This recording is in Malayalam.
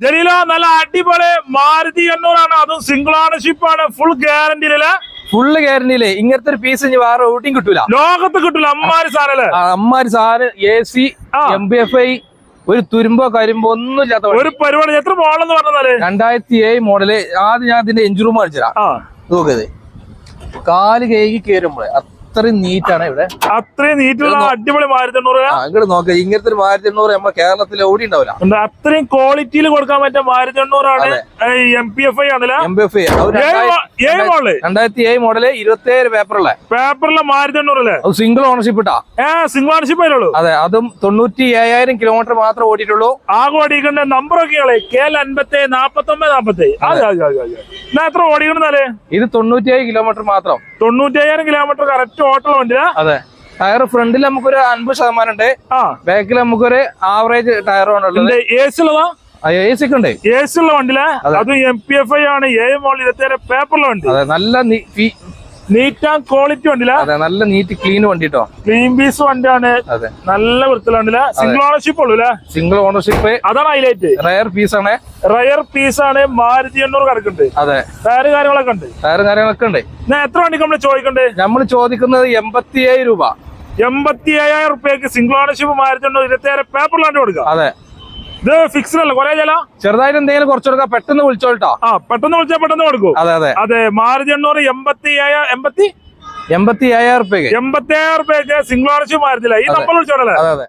ജലീല നല്ല അടിപൊളി മാരുതി 800 ആണ്. അതും സിംഗിൾ ഓണർഷിപ്പ് ആണ്. ഫുൾ ഗ്യാരണ്ടിയിലെ ഫുള്ള് ഗ്യാരണ്ടിയില്ലേ. ഇങ്ങനത്തെ ഒരു പീസ് ഇനി വേറെ എവിടെയും കിട്ടൂല, ലോകത്ത് കിട്ടൂല. അമ്മാരി സാധനല്ലേ, അമ്മാരി സാധനം. AC MBFI ഒരു തുരുമ്പോ കരിമ്പോ ഒന്നും ഇല്ലാത്ത ഒരു പരിപാടി. എത്ര മോഡൽ പറഞ്ഞാല് 2007 മോഡല്. ആദ്യം ഞാൻ ഇതിന്റെ എഞ്ചിൻ റൂം കാണിച്ചു തരാം. നോക്കത് കാല് കഴുകി കയറുമ്പോഴേ അത്രയും നീറ്റാണ് ഇവിടെ. അത്രയും നീറ്റുള്ള അടിപൊളി മാരുതി 800. അങ്ങോട്ട് നോക്ക, ഇങ്ങനത്തെ ഒരു മാരുതി 800 നമ്മുടെ കേരളത്തിൽ ഓടി ഉണ്ടാവില്ല. അത്രയും ക്വാളിറ്റിയിൽ കൊടുക്കാൻ പറ്റിയ മാരുതി 800 ആണ്. MPFI ആണല്ലേ, MBFI 2007 മോഡല് 27 പേപ്പറിലെ മാരുതി 800 അല്ലേ. അത് സിംഗിൾ ഓണർഷിപ്പ് ഇട്ടാ. സിംഗിൾ ഓണർഷിപ്പ് ആയുള്ളൂ. അതെ, അതും 97,000 കിലോമീറ്റർ മാത്രം ഓടിയിട്ടുള്ളൂ. ആകെ ഓടിക്കേണ്ട നമ്പറൊക്കെ KL57 49 എത്ര ഓടിക്കണെന്നാല്? ഇത് 97 കിലോമീറ്റർ മാത്രം. 95,000 കിലോമീറ്റർ കറക്റ്റ് ഓട്ടമുള്ള വണ്ടിയാ. അതെ, ടയർ ഫ്രണ്ടിൽ നമുക്കൊരു 50% ഉണ്ട്. ബാക്കിൽ നമുക്കൊരു ആവറേജ് ടയറാണ് ഉള്ളത്. AC ഉള്ളതാ? AC ഒക്കെ ഉണ്ട്. AC ഉള്ള വണ്ടിയിലെ അത് MPFI ആണ്. 7 മോഡൽ 27 പേപ്പറിലെ വണ്ടി. അതെ, നല്ല നീറ്റ് ആൻഡ് ക്വാളിറ്റി വണ്ടിയില. അതെ, നല്ല നീറ്റ് ക്ലീൻ വണ്ടി കേട്ടോ. ക്ലീൻ പീസ് വണ്ടിയാണ്. അതെ, നല്ല വൃത്തിയുള്ള വണ്ടിയില. സിംഗിൾ ഓണർഷിപ്പ് ഉള്ളൂ അല്ലേ? സിംഗിൾ ഓണർഷിപ്പ്, അതാണ് ഹൈലൈറ്റ്. റയർ പീസ് ആണ്. റയർ പീസ് ആണ്. മാരുതി 800 കിടക്കുന്നുണ്ട്. അതെ, ടയറ് കാര്യങ്ങളൊക്കെ ഉണ്ട്. കാര്യങ്ങളൊക്കെ ഉണ്ട്. എത്ര വണ്ടിക്ക് നമ്മൾ ചോദിക്കണ്ടേ? നമ്മൾ ചോദിക്കുന്നത് 87 രൂപ. 87,000 റുപ്യക്ക് സിംഗിൾ ഓണർഷിപ്പ് മാരുതി 27 പേപ്പറിലാണ്ട് കൊടുക്കുക. അതെ, ഇത് ഫിക്സ്ഡ് അല്ല, കുറെ ചില ചെറുതായിട്ട് എന്തെങ്കിലും കുറച്ച് കൊടുക്കാം. പെട്ടെന്ന് വിളിച്ചോട്ടോ. പെട്ടെന്ന് വിളിച്ചാൽ പെട്ടെന്ന് കൊടുക്കും. അതെ അതെ അതെ, മാരുതി 800 87,000 റുപ്യക്ക്. 87,000 റുപ്യക്ക് സിംഗിൾ ഓണർഷിപ്പ് മാരുതിയില്ല. ഈ നമ്പർ വിളിച്ചോടല്ലേ? അതെ അതെ.